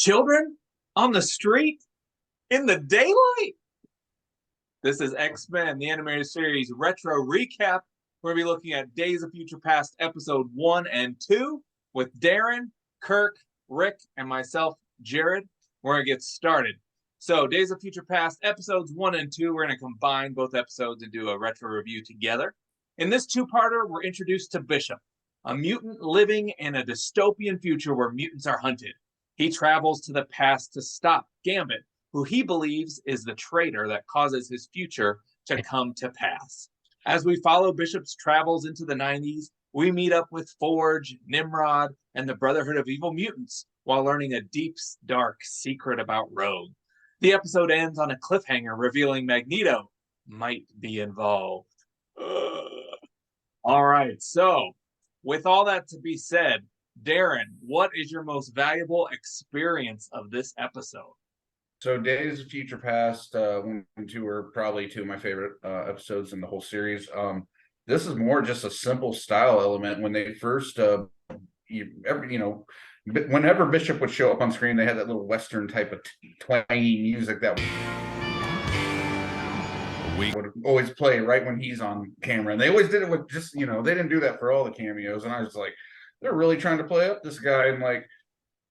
Children on the street in the daylight. This is X-Men, the animated series retro recap. We're going to be looking at Days of Future Past episode 1 and 2 with Darren, Kirk, Rick, and myself, Jared. We're going to get started. So Days of Future Past episodes 1 and 2, we're going to combine both episodes and do a retro review together. In this two-parter, we're introduced to Bishop, a mutant living in a dystopian future where mutants are hunted. He travels to the past to stop Gambit, who he believes is the traitor that causes his future to come to pass. As we follow Bishop's travels into the 90s, we meet up with Forge, Nimrod, and the Brotherhood of Evil Mutants while learning a deep, dark secret about Rogue. The episode ends on a cliffhanger revealing Magneto might be involved. All right, so with all that to be said, Darren, what is your most valuable experience of this episode? So Days of Future Past 1 and 2 are probably two of my favorite episodes in the whole series. This is more just a simple style element. When they first, whenever Bishop would show up on screen, they had that little Western type of twangy music that would always play right when he's on camera. And they always did it with just, they didn't do that for all the cameos. And I was like, they're really trying to play up this guy. And like,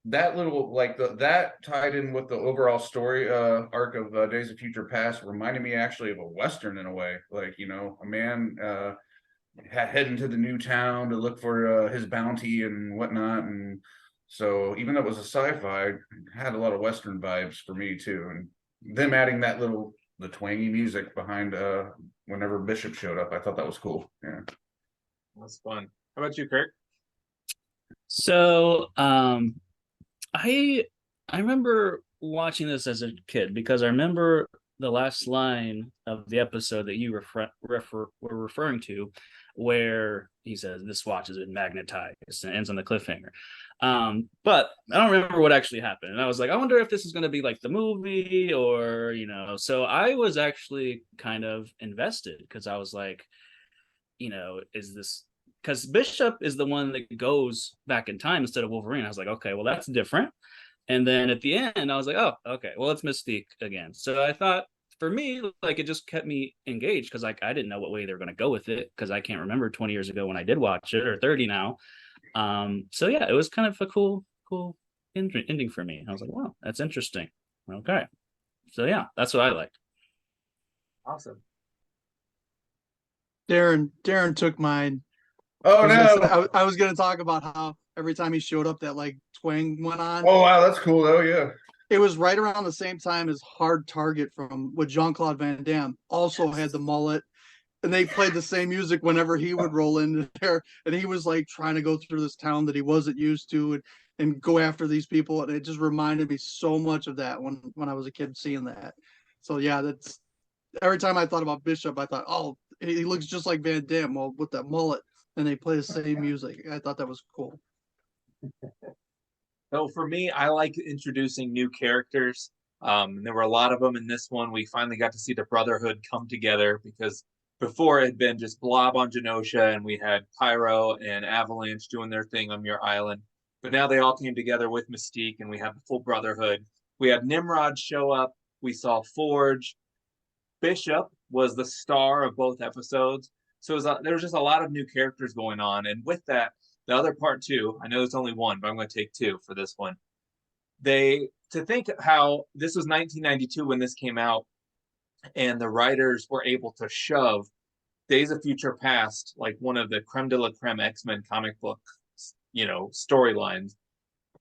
that little that tied in with the overall story arc of Days of Future Past reminded me actually of a Western in a way. Like, a man heading to the new town to look for his bounty and whatnot. And so even though it was a sci-fi, it had a lot of Western vibes for me too. And them adding the twangy music behind whenever Bishop showed up, I thought that was cool. Yeah, that's fun. How about you, Kirk? So I remember watching this as a kid because I remember the last line of the episode that you were referring to, where he says this watch has been magnetized and ends on the cliffhanger. But I don't remember what actually happened. And I was like, I wonder if this is going to be like the movie or, so I was actually kind of invested because I was like, is this, because Bishop is the one that goes back in time instead of Wolverine. I was like, okay, well, that's different. And then at the end, I was like, oh, okay, well, it's Mystique again. So I thought, for me, like, it just kept me engaged because like I didn't know what way they were going to go with it because I can't remember 20 years ago when I did watch it, or 30 now. So yeah, it was kind of a cool ending for me. I was like, wow, that's interesting. Okay, so yeah, that's what I liked. Awesome. Darren took mine. Oh no! I was going to talk about how every time he showed up, that like twang went on. Oh wow, that's cool. Oh yeah. It was right around the same time as Hard Target with Jean-Claude Van Damme also had the mullet, and they played the same music whenever he would roll into there, and he was like trying to go through this town that he wasn't used to and go after these people, and it just reminded me so much of that when I was a kid seeing that. So yeah, that's every time I thought about Bishop, I thought, oh, he looks just like Van Damme, well, with that mullet, and they play the same music. I thought that was cool. So for me, I like introducing new characters. There were a lot of them in this one. We finally got to see the Brotherhood come together because before it had been just Blob on Genosha and we had Pyro and Avalanche doing their thing on Muir Island. But now they all came together with Mystique and we have the full Brotherhood. We had Nimrod show up. We saw Forge. Bishop was the star of both episodes. So there was just a lot of new characters going on. And with that, the other part too, I know there's only one, but I'm going to take two for this one. To think how this was 1992 when this came out, and the writers were able to shove Days of Future Past, like one of the creme de la creme X-Men comic book, storylines,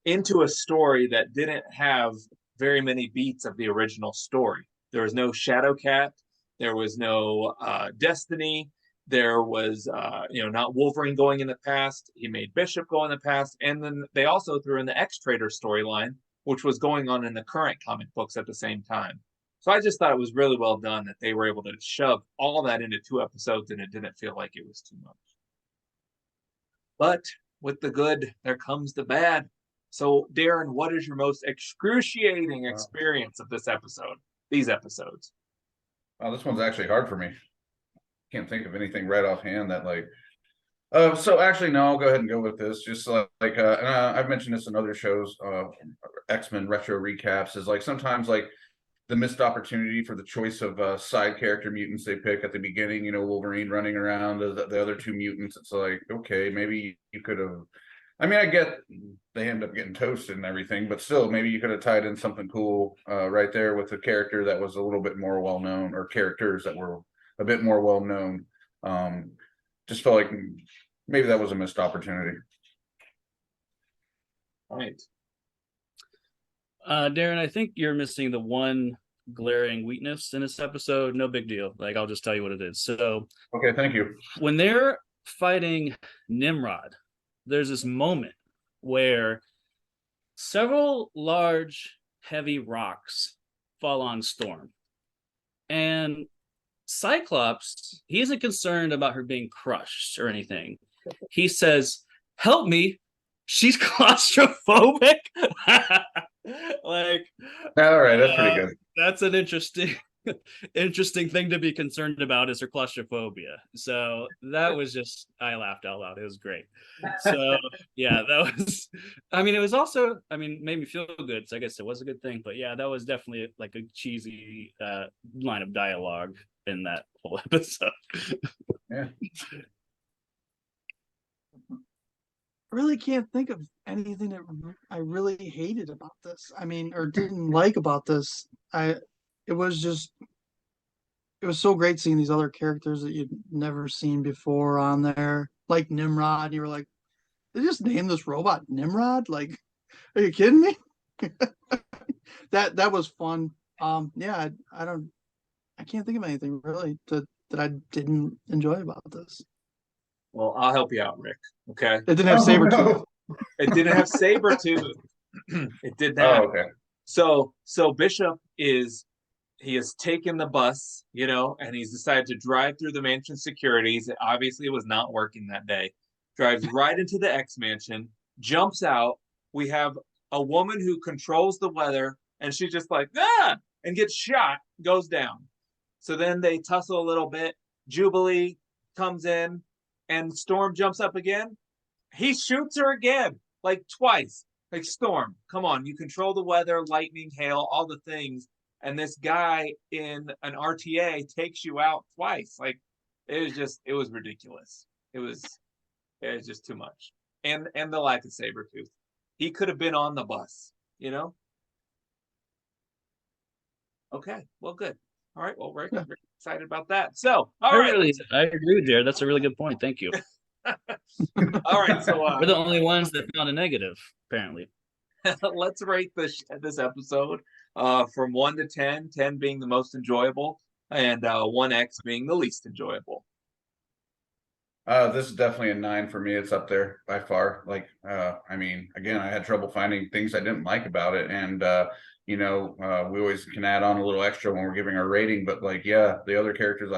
into a story that didn't have very many beats of the original story. There was no Shadowcat. There was no Destiny. There was, not Wolverine going in the past. He made Bishop go in the past. And then they also threw in the X-Trader storyline, which was going on in the current comic books at the same time. So I just thought it was really well done that they were able to shove all that into 2 episodes and it didn't feel like it was too much. But with the good, there comes the bad. So, Darren, what is your most excruciating experience of these episodes? Oh, this one's actually hard for me. Can't think of anything right offhand that so actually no, I'll go ahead and go with this. Just and I've mentioned this in other shows. X-Men retro recaps is like sometimes like the missed opportunity for the choice of side character mutants they pick at the beginning, Wolverine running around the other two mutants. It's like, okay, maybe you could have, I mean, I get they end up getting toasted and everything, but still, maybe you could have tied in something cool right there with a character that was a little bit more well known, or characters that were a bit more well known. Just felt like maybe that was a missed opportunity. Right. Darren, I think you're missing the one glaring weakness in this episode. No big deal. Like, I'll just tell you what it is. So, Okay, thank you. when they're fighting Nimrod, there's this moment where several large, heavy rocks fall on Storm. And Cyclops, he isn't concerned about her being crushed or anything. He says, "Help me. She's claustrophobic." Like, All right, that's pretty good. That's an interesting thing to be concerned about, is her claustrophobia. So that was just, I laughed out loud. It was great. So yeah, that was, I mean, it was also, I mean, made me feel good. So I guess it was a good thing. But yeah, that was definitely like a cheesy line of dialogue in that whole episode. Yeah. I really can't think of anything that I really hated about this. I mean, or didn't like about this. It was so great seeing these other characters that you'd never seen before on there, like Nimrod. You were like, they just named this robot Nimrod? Like, are you kidding me? That was fun. Yeah, I can't think of anything really that I didn't enjoy about this. Well, I'll help you out, Rick. Okay. It didn't have Sabretooth. No. It didn't have Sabretooth. It did not. Oh, okay. So Bishop he has taken the bus, and he's decided to drive through the mansion securities. Obviously, it was not working that day. Drives right into the X mansion, jumps out. We have a woman who controls the weather, and she's just like, and gets shot, goes down. So then they tussle a little bit. Jubilee comes in, and Storm jumps up again. He shoots her again, like twice. Like, Storm, come on, you control the weather, lightning, hail, all the things. And this guy in an RTA takes you out twice. Like, it was ridiculous. It was just too much. And the lack of Sabretooth. He could have been on the bus, Okay, well, good. All right, well, we're excited about that. So, all right. I agree with Jared. That's a really good point. Thank you. All right, so we're the only ones that found a negative, apparently. Let's rate this episode from 1 to 10, 10 being the most enjoyable, and 1X being the least enjoyable. This is definitely a 9 for me. It's up there by far. Like, I mean, again, I had trouble finding things I didn't like about it, and we always can add on a little extra when we're giving our rating. But like, yeah, the other characters,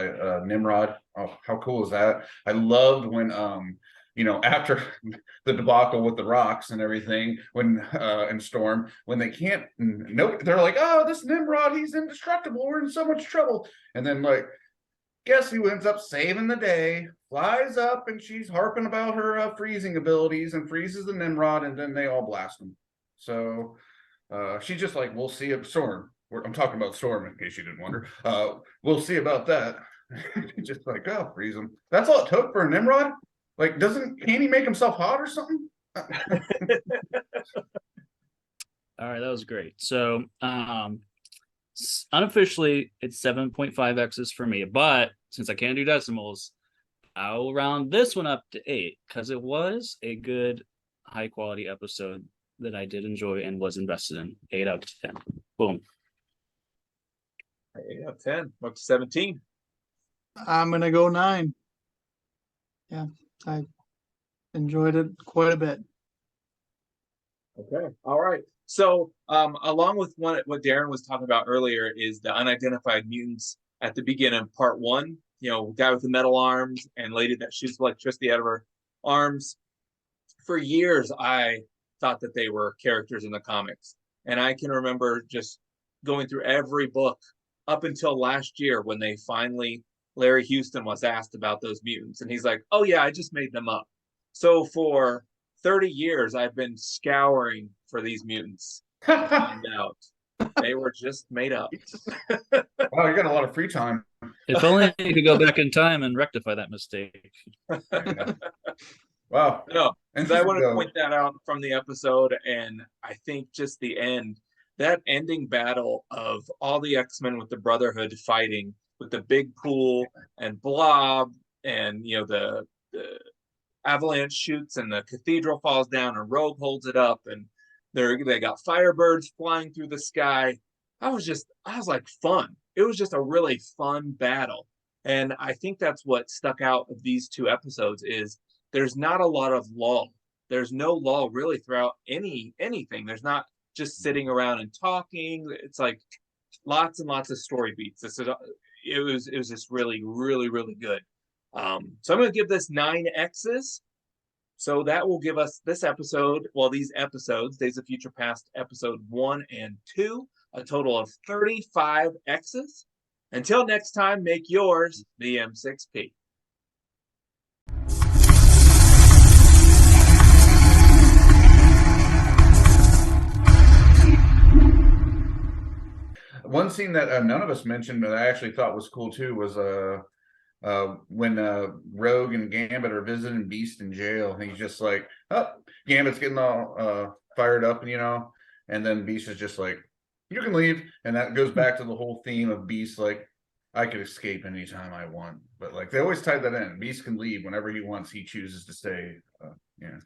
Nimrod. Oh, how cool is that? I loved when after the debacle with the rocks and everything, when and Storm, when they can't, they're like, oh, this Nimrod, he's indestructible. We're in so much trouble. And then, like, guess who ends up saving the day? Flies up, and she's harping about her freezing abilities and freezes the Nimrod, and then they all blast him. So she's just like, we'll see it, Storm. I'm talking about Storm, in case you didn't wonder. We'll see about that. Just like, oh, freeze him. That's all it took for a Nimrod? Like, can't he make himself hot or something? All right, that was great. So unofficially, it's 7.5 X's for me, but since I can't do decimals, I'll round this one up to 8, because it was a good, high quality episode that I did enjoy and was invested in. 8 out of 10. Boom. 8 out of 10. Up to 17. I'm gonna go 9. Yeah, I enjoyed it quite a bit. Okay. All right. So, along with what Darren was talking about earlier, is the unidentified mutants at the beginning of part 1. Guy with the metal arms and lady that shoots electricity out of her arms. For years, I thought that they were characters in the comics, and I can remember just going through every book up until last year when they finally, Larry Houston was asked about those mutants, and he's like, "Oh yeah, I just made them up." So for 30 years, I've been scouring for these mutants, Find out. They were just made up. Wow, you got a lot of free time. If only you could go back in time and rectify that mistake. Yeah. Wow. No, because I Interesting, want to though. point that out from the episode, and I think just the end, that ending battle of all the X-Men with the Brotherhood fighting with the big pool and Blob, and the avalanche shoots and the cathedral falls down and Rogue holds it up, and they got Firebirds flying through the sky. I was like fun. It was just a really fun battle, and I think that's what stuck out of these two episodes is there's not a lot of lull. There's no lull really throughout anything. There's not just sitting around and talking. It's like lots and lots of story beats. It was just really really good. So I'm going to give this 9 X's. So that will give us this episode, well, these episodes, Days of Future Past episode 1 and 2, a total of 35 X's. Until next time, make yours the M6P. One scene that none of us mentioned that I actually thought was cool too was when Rogue and Gambit are visiting Beast in jail, and he's just like, oh, Gambit's getting all fired up, and then Beast is just like, you can leave, and that goes back to the whole theme of Beast, like, I could escape anytime I want, but like they always tie that in. Beast can leave whenever he wants. He chooses to stay. Yeah.